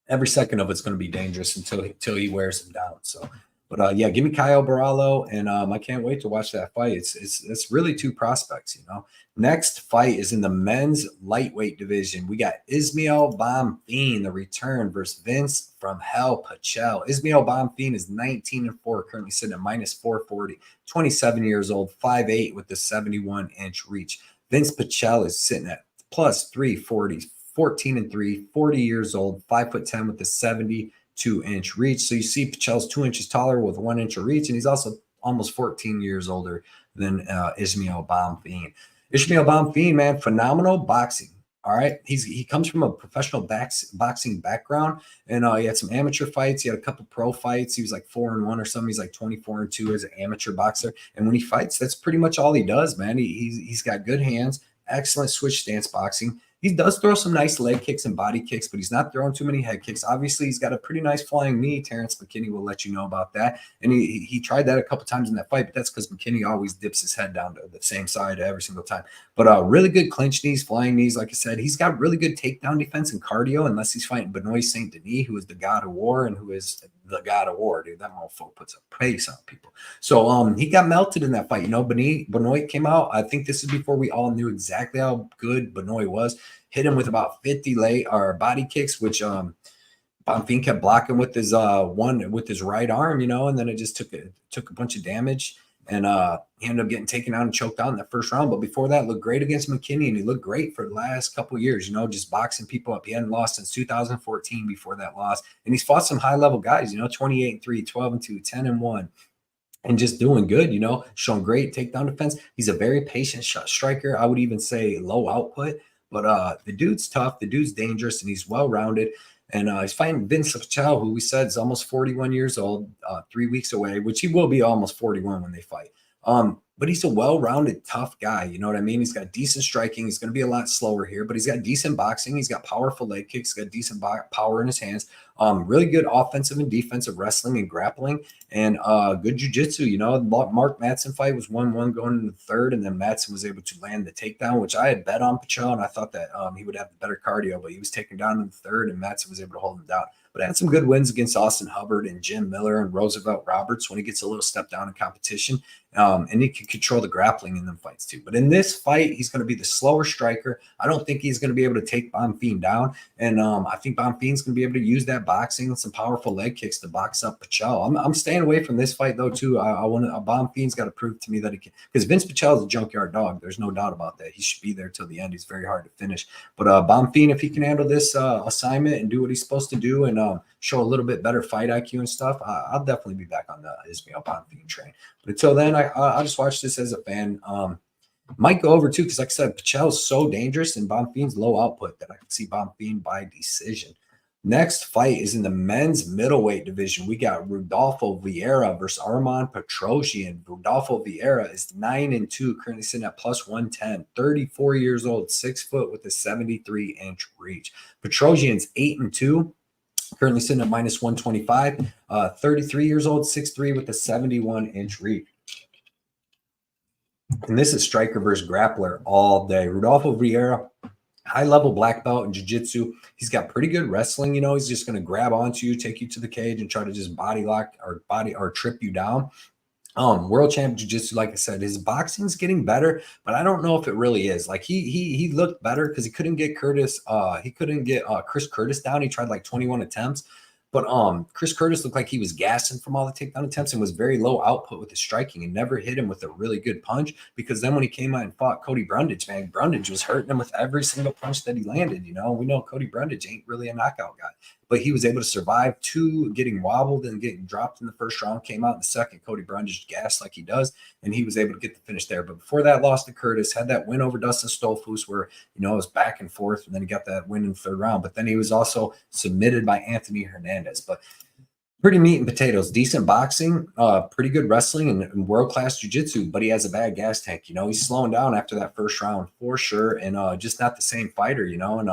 Speaker 1: every second of it's going to be dangerous until he wears him down. So, but yeah, give me Caio Borralho, and I can't wait to watch that fight. It's really 2 prospects, you know. Next fight is in the men's lightweight division. We got Ismael Bonfim, the return, versus Vinc from Hell Pachel. Ismael Bonfim is 19-4, currently sitting at -440, 27 years old, 5'8" with the 71-inch reach. Vinc Pachel is sitting at +340, 14-3, 40 years old, 5'10" with the 72-inch reach. So you see Pachel's 2 inches taller with 1 inch of reach, and he's also almost 14 years older than Ismael Bonfim. Ismael Bonfim, man, phenomenal boxing. All right. He comes from a professional boxing background, and he had some amateur fights. He had a couple pro fights. He was like 4-1 or something. He's like 24-2 as an amateur boxer. And when he fights, that's pretty much all he does, man. He's got good hands, excellent switch stance boxing. He does throw some nice leg kicks and body kicks, but he's not throwing too many head kicks. Obviously, he's got a pretty nice flying knee. Terrence McKinney will let you know about that. And he tried that a couple times in that fight, but that's because McKinney always dips his head down to the same side every single time. But really good clinch knees, flying knees. Like I said, he's got really good takedown defense and cardio, unless he's fighting Benoit Saint Denis, who is the god of war and who is the god of war, dude. That motherfucker puts a pace on people. So he got melted in that fight. You know, Benoit came out. I think this is before we all knew exactly how good Benoit was. Hit him with about 50 body kicks, which Bonfim kept blocking with his right arm, you know, and then it just took a bunch of damage, and he ended up getting taken out and choked out in that first round. But before that, looked great against McKinney, and he looked great for the last couple of years, you know, just boxing people up. He hadn't lost since 2014 before that loss, and he's fought some high level guys, you know, 28-3, 12-2, 10-1. And just doing good, you know, showing great takedown defense. He's a very patient shot striker. I would even say low output. But the dude's tough, the dude's dangerous, and he's well-rounded. And he's fighting Vinc Pachel, who we said is almost 41 years old, 3 weeks away, which he will be almost 41 when they fight. But he's a well-rounded, tough guy. You know what I mean? He's got decent striking. He's going to be a lot slower here, but he's got decent boxing. He's got powerful leg kicks. He's got decent power in his hands. Really good offensive and defensive wrestling and grappling, and good jiu-jitsu. You know, Marc Madsen fight was 1-1 going into the 3rd, and then Madsen was able to land the takedown, which I had bet on Pachel, and I thought that he would have the better cardio, but he was taken down in the 3rd, and Madsen was able to hold him down. But I had some good wins against Austin Hubbard and Jim Miller and Roosevelt Roberts when he gets a little step down in competition. And he can control the grappling in them fights too. But in this fight, he's going to be the slower striker. I don't think he's going to be able to take Bonfim down. And I think Bonfim's going to be able to use that boxing and some powerful leg kicks to box up Pachel. I'm staying away from this fight though too. I want to. Bonfim's got to prove to me that he can, because Vinc Pachel is a junkyard dog. There's no doubt about that. He should be there till the end. He's very hard to finish. But Bonfim, if he can handle this assignment and do what he's supposed to do and show a little bit better fight IQ and stuff, I'll definitely be back on the Ismael Bonfim train. But until then, I just watch this as a fan. Might go over too, because like I said, Pachel is so dangerous and Bonfim's low output that I can see Bonfim by decision. Next fight is in the men's middleweight division. We got Rodolfo Vieira versus Arman Petrosian. Rodolfo Vieira is 9-2, currently sitting at +110, 34 years old, 6 foot with a 73-inch reach. Petrosian's 8-2. Currently sitting at -125, 33 years old, 6'3", with a 71-inch reach. And this is striker versus grappler all day. Rodolfo Vieira, high-level black belt in jiu-jitsu. He's got pretty good wrestling. You know, he's just going to grab onto you, take you to the cage, and try to just body lock or trip you down. World champ jiu-jitsu. Like I said, his boxing's getting better, but I don't know if it really is. Like he looked better because he couldn't get Chris Curtis down. He tried like 21 attempts, but Chris Curtis looked like he was gassing from all the takedown attempts and was very low output with his striking and never hit him with a really good punch. Because then when he came out and fought Cody Brundage, man, Brundage was hurting him with every single punch that he landed. You know, we know Cody Brundage ain't really a knockout guy, but he was able to survive two getting wobbled and getting dropped in the first round. Came out in the second. Cody Brundage gassed like he does, and he was able to get the finish there. But before that, lost to Curtis, had that win over Dustin Stolfus, where it was back and forth, and then he got that win in the third round. But then he was also submitted by Anthony Hernandez. But pretty meat and potatoes, decent boxing, pretty good wrestling, and world-class jiu-jitsu, but he has a bad gas tank. He's slowing down after that first round for sure, and just not the same fighter, and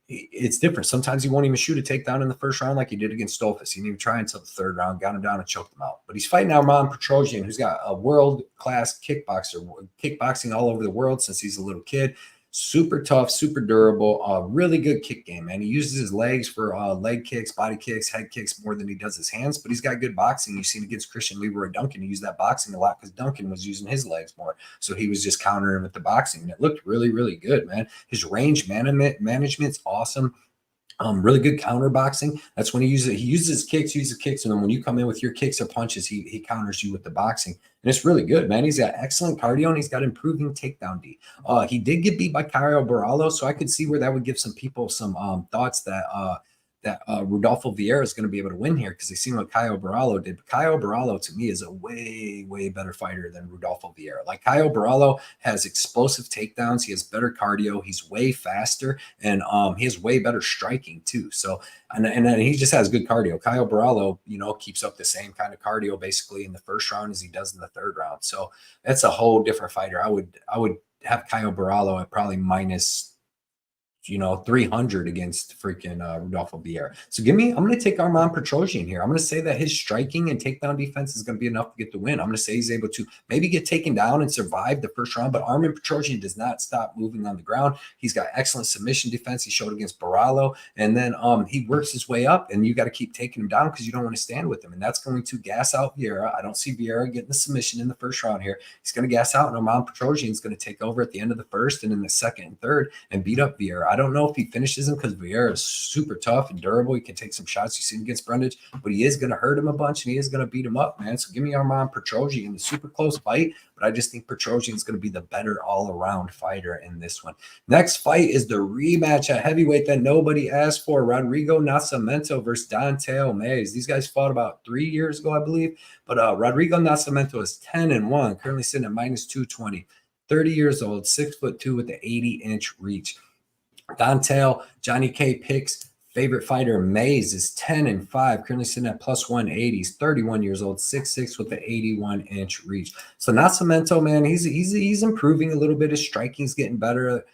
Speaker 1: it's different. Sometimes he won't even shoot a takedown in the first round like he did against Stolfus. He didn't even try until the third round, got him down and choked him out. But he's fighting Arman Petrosian, who's got a world-class kickboxer, kickboxing all over the world since he's a little kid. Super tough, super durable, really good kick game, man. He uses his legs for leg kicks, body kicks, head kicks more than he does his hands, but he's got good boxing. You've seen against Christian Leroy Duncan, he used that boxing a lot because Duncan was using his legs more. So he was just countering with the boxing, and it looked really, really good, man. His range management's awesome. Really good counter boxing. That's when he uses it. He uses kicks, and then when you come in with your kicks or punches, he counters you with the boxing. And it's really good, man. He's got excellent cardio, and he's got improving takedown D. He did get beat by Caio Borralho, so I could see where that would give some people some thoughts that Rodolfo Vieira is going to be able to win here because they seen what Caio Borralho did. But Caio Borralho, to me, is a way, way better fighter than Rodolfo Vieira. Like, Caio Borralho has explosive takedowns. He has better cardio. He's way faster, and he has way better striking, too. So, and then he just has good cardio. Caio Borralho, keeps up the same kind of cardio basically in the first round as he does in the third round. So that's a whole different fighter. I would have Caio Borralho at probably minus 300 against freaking Rodolfo Vieira. So I'm going to take Arman Petrosian here. I'm going to say that his striking and takedown defense is going to be enough to get the win. I'm going to say he's able to maybe get taken down and survive the first round, but Arman Petrosian does not stop moving on the ground. He's got excellent submission defense. He showed against Borralho, and then he works his way up, and you got to keep taking him down because you don't want to stand with him, and that's going to gas out Vieira. I don't see Vieira getting the submission in the first round here. He's going to gas out, and Arman Petrosian is going to take over at the end of the first and in the second and third and beat up Vieira. I don't know if he finishes him because Vieira is super tough and durable. He can take some shots. You see him against Brundage, but he is going to hurt him a bunch, and he is going to beat him up, man. So give me Arman Petrosian in the super close fight, but I just think Petrosian is going to be the better all-around fighter in this one. Next fight is the rematch at heavyweight that nobody asked for. Rodrigo Nascimento versus Dante Almeida. These guys fought about 3 years ago, I believe, but Rodrigo Nascimento is 10-1, currently sitting at minus 220. 30 years old, 6'2" with the 80-inch reach. Dontel, Johnny K picks favorite fighter Mays is 10-5, currently sitting at plus 180. He's 31 years old, 6'6" with the 81-inch reach. So Nascimento, man, he's improving a little bit. His striking's getting better.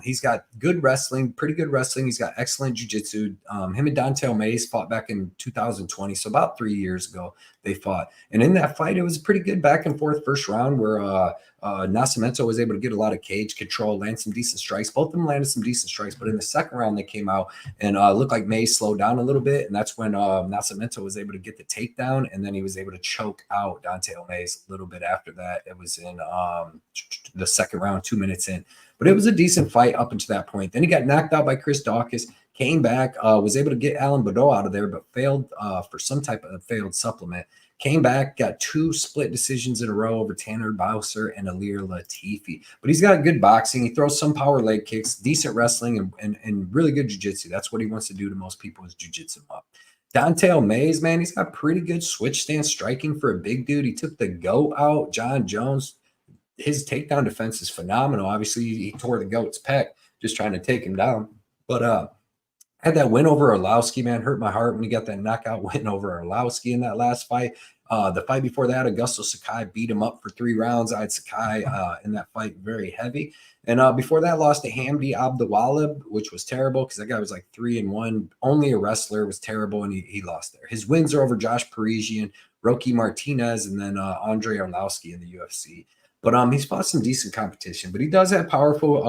Speaker 1: He's got good wrestling, pretty good wrestling. He's got excellent jiu-jitsu. Him and Dontel Mays fought back in 2020, so about 3 years ago they fought. And in that fight, it was a pretty good back and forth first round where Nascimento was able to get a lot of cage control, land some decent strikes. Both of them landed some decent strikes, but in the second round, they came out and looked like Mays slowed down a little bit, and that's when Nascimento was able to get the takedown, and then he was able to choke out Dante Mays a little bit after that. It was in the second round, 2 minutes in. But it was a decent fight up until that point. Then he got knocked out by Chris Daukaus, came back, was able to get Alan Baudot out of there, but failed for some type of failed supplement. Came back, got 2 split decisions in a row over Tanner Bowser and Alir Latifi. But he's got good boxing. He throws some power leg kicks, decent wrestling, and really good jiu-jitsu. That's what he wants to do to most people is jiu-jitsu up. Dante Mays, man, he's got pretty good switch stance striking for a big dude. He took the GOAT out, John Jones. His takedown defense is phenomenal. Obviously, he tore the GOAT's pec just trying to take him down. But had that win over Arlovsky, man, hurt my heart when he got that knockout win over Arlovsky in that last fight. The fight before that, Augusto Sakai beat him up for 3 rounds. I had Sakai in that fight very heavy. And before that, lost to Hamdi Abdulwalib, which was terrible because that guy was like 3-1. Only a wrestler, was terrible, and he lost there. His wins are over Josh Parisian, Rocky Martinez, and then Andre Arlovsky in the UFC. But he's fought some decent competition. But he does have powerful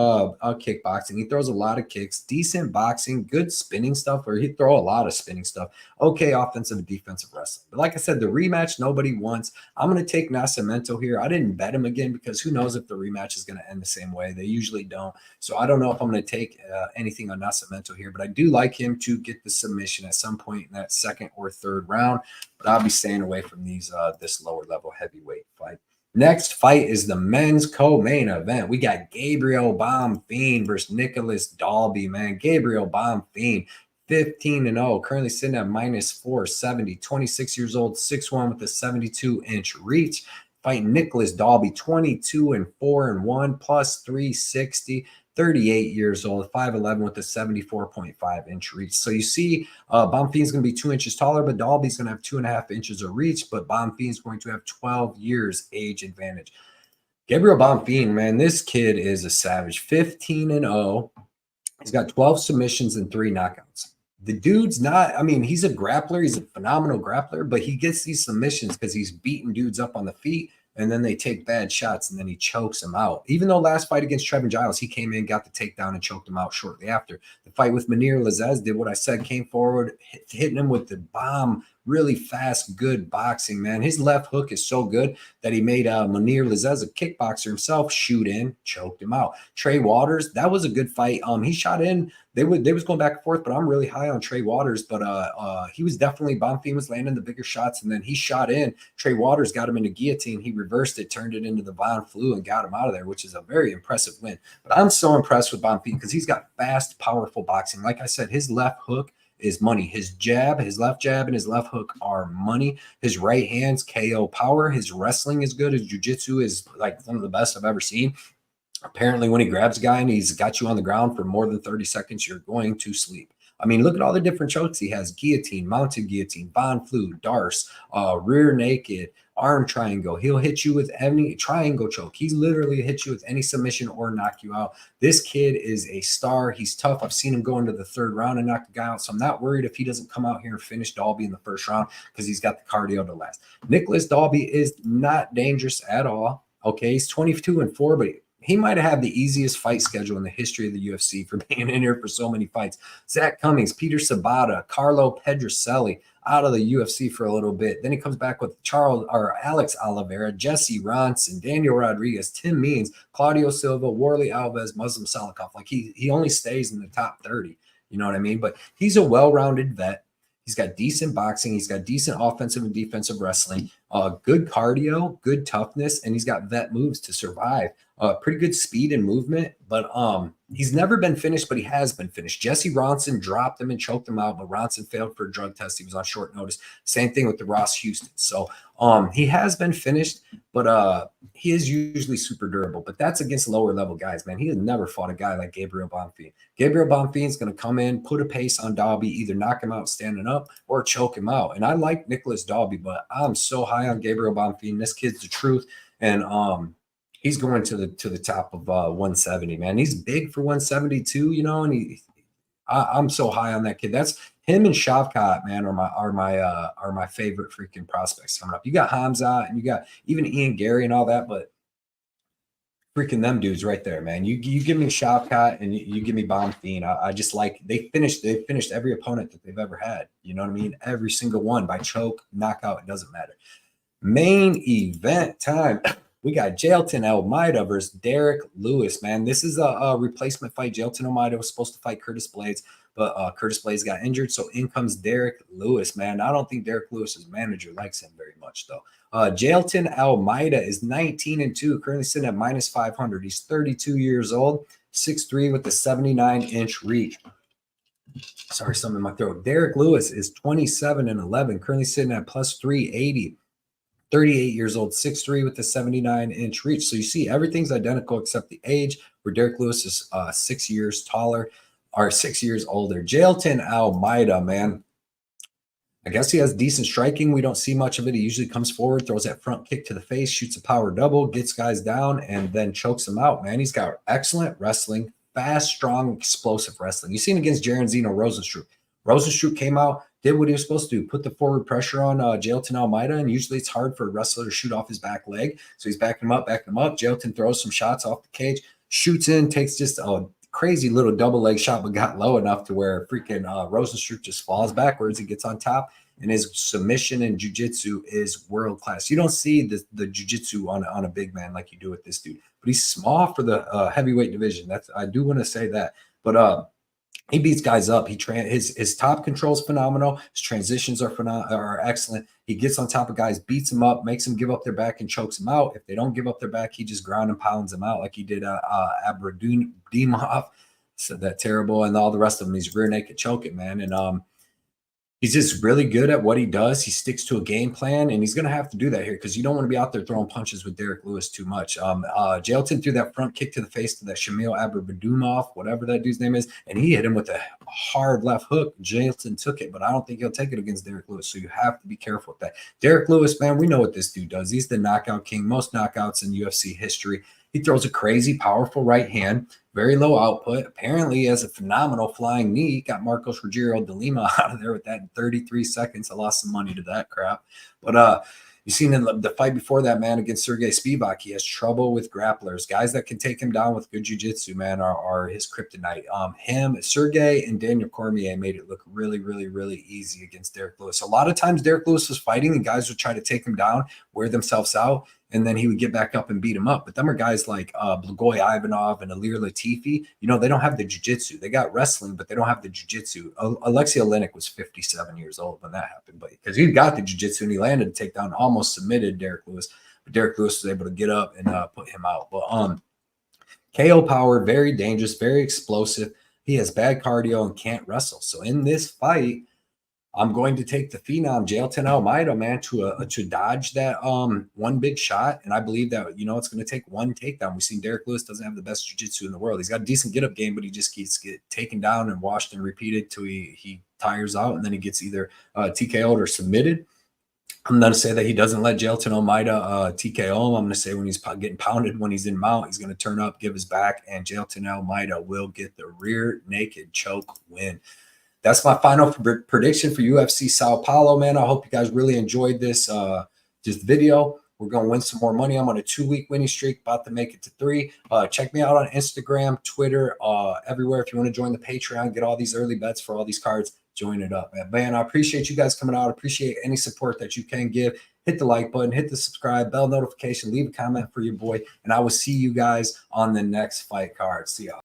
Speaker 1: kickboxing. He throws a lot of kicks, decent boxing, good spinning stuff, or he'd throw a lot of spinning stuff. Okay, offensive and defensive wrestling. But like I said, the rematch nobody wants. I'm going to take Nascimento here. I didn't bet him again because who knows if the rematch is going to end the same way. They usually don't. So I don't know if I'm going to take anything on Nascimento here, but I do like him to get the submission at some point in that second or third round. But I'll be staying away from these this lower level heavyweight fight. Next fight is the men's co-main event. We got Gabriel Bonfim versus Nicholas Dalby, man. Gabriel Bonfim, 15-0, currently sitting at minus 470, 26 years old, 6'1" with a 72-inch reach. Fighting Nicholas Dalby, 22-4-1, plus 360. 38 years old, 5'11" with a 74.5-inch reach. So you see, Bonfim's going to be 2 inches taller, but Dalby's going to have 2.5 inches of reach, but Bonfim's going to have 12 years age advantage. Gabriel Bonfim, man, this kid is a savage. 15-0. He's got 12 submissions and 3 knockouts. The dude's not, I mean, he's a grappler. He's a phenomenal grappler, but he gets these submissions because he's beating dudes up on the feet, and then they take bad shots, and then he chokes him out. Even though last fight against Trevin Giles, he came in, got the takedown, and choked him out shortly after. The fight with Munir Lazzez did what I said, came forward, hitting him with the bomb, really fast, good boxing, man. His left hook is so good that he made Munir Lazzez, a kickboxer himself, shoot in, choked him out. Trey Waters, that was a good fight. He shot in. They was going back and forth, but I'm really high on Trey Waters. But he was definitely, Bonfim was landing the bigger shots, and then he shot in. Trey Waters got him in a guillotine. He reversed it, turned it into the Von Flu, and got him out of there, which is a very impressive win. But I'm so impressed with Bonfim because he's got fast, powerful boxing. Like I said, his left hook is money. His jab, his left jab, and his left hook are money. His right hand's KO power. His wrestling is good. His jiu-jitsu is like one of the best I've ever seen. Apparently, when he grabs a guy and he's got you on the ground for more than 30 seconds, you're going to sleep. I mean, look at all the different chokes he has. Guillotine, mounted guillotine, Von Flu, Darce, rear naked, arm triangle. He'll hit you with any triangle choke. He's literally hit you with any submission or knock you out. This kid is a star. He's tough. I've seen him go into the third round and knock the guy out. So I'm not worried if he doesn't come out here and finish Dalby in the first round because he's got the cardio to last. Nicholas Dalby is not dangerous at all. Okay, he's 22-4, but he might have had the easiest fight schedule in the history of the UFC for being in here for so many fights. Zach Cummings, Peter Sabata, Carlo Pedroselli out of the UFC for a little bit. Then he comes back with Alex Oliveira, Jesse Ronson, Daniel Rodriguez, Tim Means, Claudio Silva, Warley Alves, Muslim Salikov. Like he only stays in the top 30. You know what I mean? But he's a well-rounded vet. He's got decent boxing. He's got decent offensive and defensive wrestling, good cardio, good toughness, and he's got vet moves to survive. Pretty good speed and movement, but he's never been finished, but he has been finished. Jesse Ronson dropped him and choked him out, but Ronson failed for a drug test. He was on short notice. Same thing with the Ross Houston. So he has been finished, but he is usually super durable. But that's against lower level guys, man. He has never fought a guy like Gabriel Bonfim. Gabriel Bonfim is going to come in, put a pace on Dalby, either knock him out standing up or choke him out. And I like Nicholas Dalby, but I'm so high on Gabriel Bonfim. This kid's the truth. And he's going to the top of 170, man. He's big for 172, you know, and I'm so high on that kid. That's him and Shavkat, man, are my favorite freaking prospects coming up. You got Hamza and you got even Ian Gary and all that, but freaking them dudes right there, man. You give me Shavkat and you give me Bonfim. I just like they finished every opponent that they've ever had. You know what I mean? Every single one by choke, knockout, it doesn't matter. Main event time. We got Jailton Almeida versus Derek Lewis, man. This is a replacement fight. Jailton Almeida was supposed to fight Curtis Blades, but Curtis Blades got injured, so in comes Derek Lewis, man. I don't think Derek Lewis's manager likes him very much, though. Jailton Almeida is 19-2, currently sitting at minus 500. He's 32 years old, 6'3", with a 79-inch reach. Sorry, something in my throat. Derek Lewis is 27-11, currently sitting at plus 380. 38 years old, 6'3", with a 79-inch reach. So you see everything's identical except the age, where Derek Lewis is 6 years taller, or 6 years older. Jailton Almeida, man. I guess he has decent striking. We don't see much of it. He usually comes forward, throws that front kick to the face, shoots a power double, gets guys down, and then chokes them out, man. He's got excellent wrestling, fast, strong, explosive wrestling. You've seen against Jaron Zeno Rosenstruck. Rosenstruck came out, did what he was supposed to do, put the forward pressure on Jailton Almeida, and usually it's hard for a wrestler to shoot off his back leg. So he's backing him up, Jailton throws some shots off the cage, shoots in, takes just a crazy little double leg shot, but got low enough to where freaking Rosenstruck just falls backwards and gets on top. And his submission and jiu-jitsu is world class. You don't see the jiu-jitsu on a big man like you do with this dude, but he's small for the heavyweight division. I do want to say that. But he beats guys up. His top control is phenomenal. His transitions are excellent. He gets on top of guys, beats them up, makes them give up their back, and chokes them out. If they don't give up their back, he just ground and pounds them out like he did Abradimov. Said that terrible, and all the rest of them. He's rear naked choking, man. And he's just really good at what he does. He sticks to a game plan, and he's going to have to do that here because you don't want to be out there throwing punches with Derek Lewis too much. Jailton threw that front kick to the face to that Shamil Abradimov, whatever that dude's name is, and he hit him with a hard left hook. Jailton took it, but I don't think he'll take it against Derek Lewis, so you have to be careful with that. Derek Lewis, man, we know what this dude does. He's the knockout king, most knockouts in UFC history. He throws a crazy, powerful right hand, very low output. Apparently, he has a phenomenal flying knee. Got Marcos Rogério de Lima out of there with that in 33 seconds. I lost some money to that crap. But you seen in the fight before that, man, against Sergey Spivak, he has trouble with grapplers. Guys that can take him down with good jiu-jitsu, man, are his kryptonite. Him, Sergey, and Daniel Cormier made it look really, really, really easy against Derek Lewis. A lot of times Derek Lewis was fighting and guys would try to take him down, wear themselves out, and then he would get back up and beat him up. But them are guys like Blagoy Ivanov and Alir Latifi. You know, they don't have the jiu-jitsu. They got wrestling, but they don't have the jiu-jitsu. Alexei Oleinik was 57 years old when that happened, but because he got the jiu-jitsu and he landed a takedown, almost submitted Derek Lewis. But Derek Lewis was able to get up and put him out. But KO power, very dangerous, very explosive. He has bad cardio and can't wrestle. So in this fight, I'm going to take the phenom Jailton Almeida, man, to dodge that one big shot. And I believe that, you know, it's going to take one takedown. We've seen Derek Lewis doesn't have the best jiu-jitsu in the world. He's got a decent get-up game, but he just keeps get taken down and washed and repeated till he tires out, and then he gets either TKO'd or submitted. I'm going to say that he doesn't let Jailton Almeida TKO him. I'm going to say when he's getting pounded, when he's in mount, he's going to turn up, give his back, and Jailton Almeida will get the rear naked choke win. That's my final prediction for UFC Sao Paulo, man. I hope you guys really enjoyed this video. We're going to win some more money. I'm on a 2-week winning streak, about to make it to 3. Check me out on Instagram, Twitter, everywhere. If you want to join the Patreon, get all these early bets for all these cards, join it up, man. I appreciate you guys coming out. I appreciate any support that you can give. Hit the like button, hit the subscribe, bell notification, leave a comment for your boy, and I will see you guys on the next fight card. See y'all.